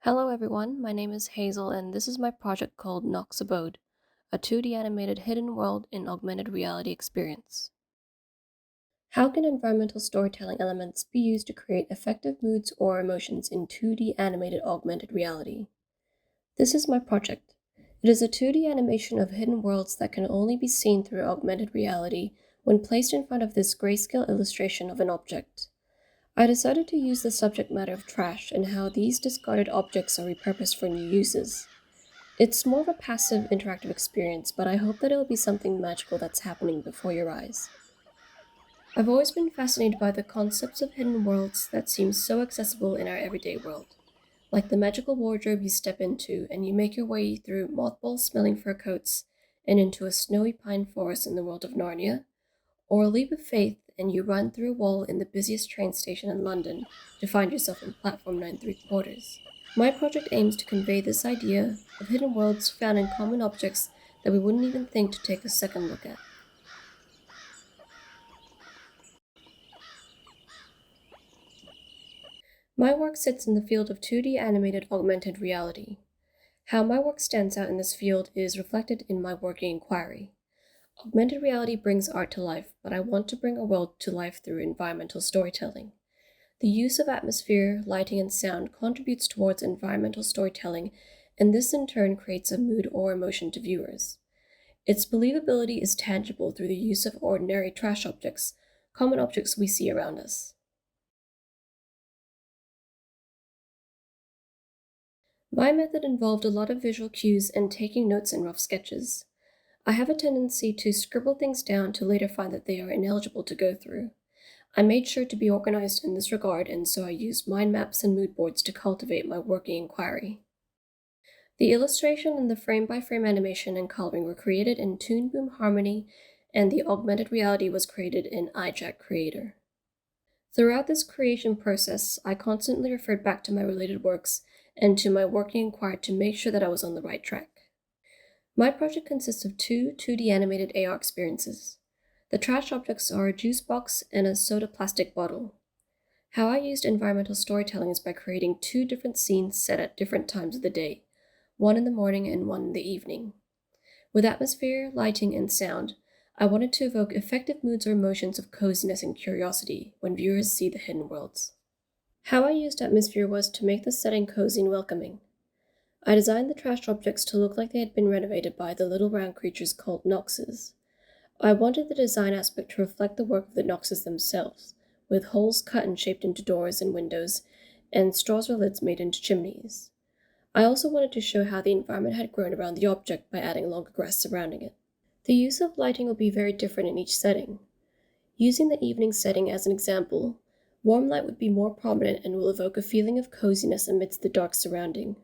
Hello everyone, my name is Hazel and this is my project called Nox Abode, a 2D animated hidden world in augmented reality experience. How can environmental storytelling elements be used to create effective moods or emotions in 2D animated augmented reality? This is my project. It is a 2D animation of hidden worlds that can only be seen through augmented reality when placed in front of this grayscale illustration of an object. I decided to use the subject matter of trash and how these discarded objects are repurposed for new uses. It's more of a passive, interactive experience, but I hope that it'll be something magical that's happening before your eyes. I've always been fascinated by the concepts of hidden worlds that seem so accessible in our everyday world, like the magical wardrobe you step into and you make your way through mothball-smelling fur coats and into a snowy pine forest in the world of Narnia, or a leap of faith and you run through a wall in the busiest train station in London to find yourself in platform 9 3/4. My project aims to convey this idea of hidden worlds found in common objects that we wouldn't even think to take a second look at. My work sits in the field of 2D animated augmented reality. How my work stands out in this field is reflected in my working inquiry. Augmented reality brings art to life, but I want to bring a world to life through environmental storytelling. The use of atmosphere, lighting, and sound contributes towards environmental storytelling, and this in turn creates a mood or emotion to viewers. Its believability is tangible through the use of ordinary trash objects, common objects we see around us. My method involved a lot of visual cues and taking notes in rough sketches. I have a tendency to scribble things down to later find that they are ineligible to go through. I made sure to be organized in this regard, and so I used mind maps and mood boards to cultivate my working inquiry. The illustration and the frame-by-frame animation and coloring were created in Toon Boom Harmony, and the augmented reality was created in iJack Creator. Throughout this creation process, I constantly referred back to my related works and to my working inquiry to make sure that I was on the right track. My project consists of two 2D animated AR experiences. The trash objects are a juice box and a soda plastic bottle. How I used environmental storytelling is by creating two different scenes set at different times of the day, one in the morning and one in the evening. With atmosphere, lighting, and sound, I wanted to evoke effective moods or emotions of coziness and curiosity when viewers see the hidden worlds. How I used atmosphere was to make the setting cozy and welcoming. I designed the trash objects to look like they had been renovated by the little round creatures called Noxes. I wanted the design aspect to reflect the work of the Noxes themselves, with holes cut and shaped into doors and windows, and straws or lids made into chimneys. I also wanted to show how the environment had grown around the object by adding longer grass surrounding it. The use of lighting will be very different in each setting. Using the evening setting as an example, warm light would be more prominent and will evoke a feeling of coziness amidst the dark surrounding.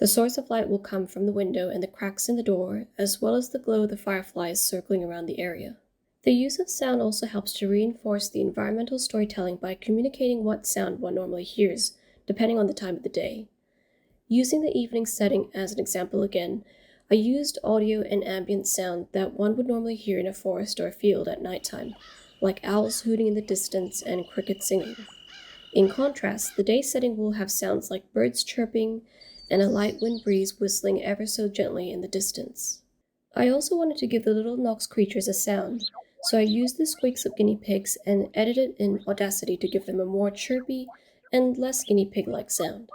The source of light will come from the window and the cracks in the door, as well as the glow of the fireflies circling around the area. The use of sound also helps to reinforce the environmental storytelling by communicating what sound one normally hears, depending on the time of the day. Using the evening setting as an example again, I used audio and ambient sound that one would normally hear in a forest or a field at nighttime, like owls hooting in the distance and crickets singing. In contrast, the day setting will have sounds like birds chirping and a light wind breeze whistling ever so gently in the distance. I also wanted to give the little Nox creatures a sound, so I used the squeaks of guinea pigs and edited in Audacity to give them a more chirpy and less guinea pig-like sound.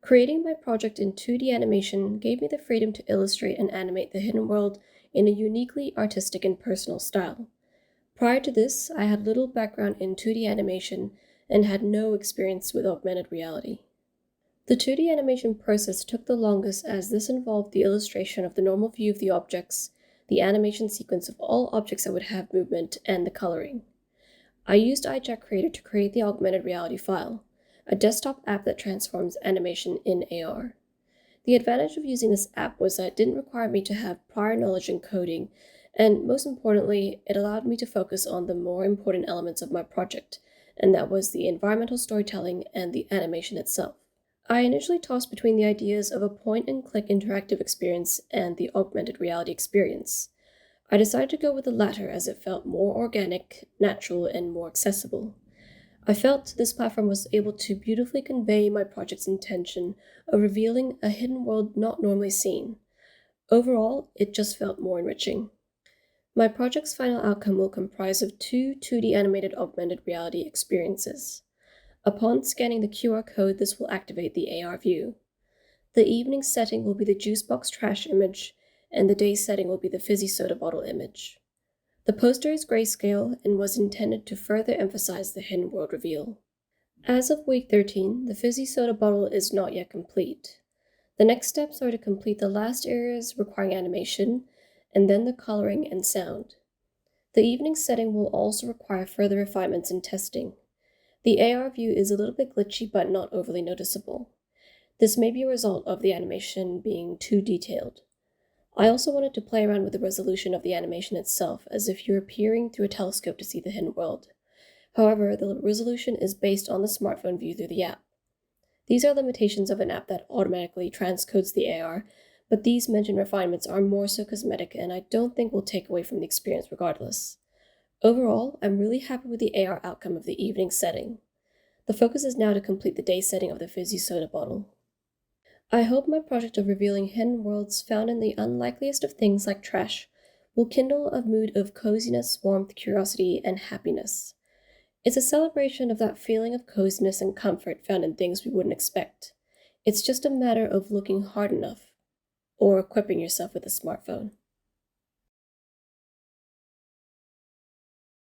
Creating my project in 2D animation gave me the freedom to illustrate and animate the hidden world in a uniquely artistic and personal style. Prior to this, I had little background in 2D animation and had no experience with augmented reality. The 2D animation process took the longest as this involved the illustration of the normal view of the objects, the animation sequence of all objects that would have movement, and the coloring. I used iJack Creator to create the augmented reality file, a desktop app that transforms animation in AR. The advantage of using this app was that it didn't require me to have prior knowledge in coding, and most importantly, it allowed me to focus on the more important elements of my project, and that was the environmental storytelling and the animation itself. I initially tossed between the ideas of a point-and-click interactive experience and the augmented reality experience. I decided to go with the latter as it felt more organic, natural, and more accessible. I felt this platform was able to beautifully convey my project's intention of revealing a hidden world not normally seen. Overall, it just felt more enriching. My project's final outcome will comprise of two 2D animated augmented reality experiences. Upon scanning the QR code, this will activate the AR view. The evening setting will be the juice box trash image, and the day setting will be the fizzy soda bottle image. The poster is grayscale and was intended to further emphasize the hidden world reveal. As of week 13, the fizzy soda bottle is not yet complete. The next steps are to complete the last areas requiring animation, and then the coloring and sound. The evening setting will also require further refinements and testing. The AR view is a little bit glitchy but not overly noticeable. This may be a result of the animation being too detailed. I also wanted to play around with the resolution of the animation itself, as if you're peering through a telescope to see the hidden world. However, the resolution is based on the smartphone view through the app. These are limitations of an app that automatically transcodes the AR, but these mentioned refinements are more so cosmetic and I don't think will take away from the experience regardless. Overall, I'm really happy with the AR outcome of the evening setting. The focus is now to complete the day setting of the fizzy soda bottle. I hope my project of revealing hidden worlds found in the unlikeliest of things like trash will kindle a mood of coziness, warmth, curiosity, and happiness. It's a celebration of that feeling of coziness and comfort found in things we wouldn't expect. It's just a matter of looking hard enough or equipping yourself with a smartphone.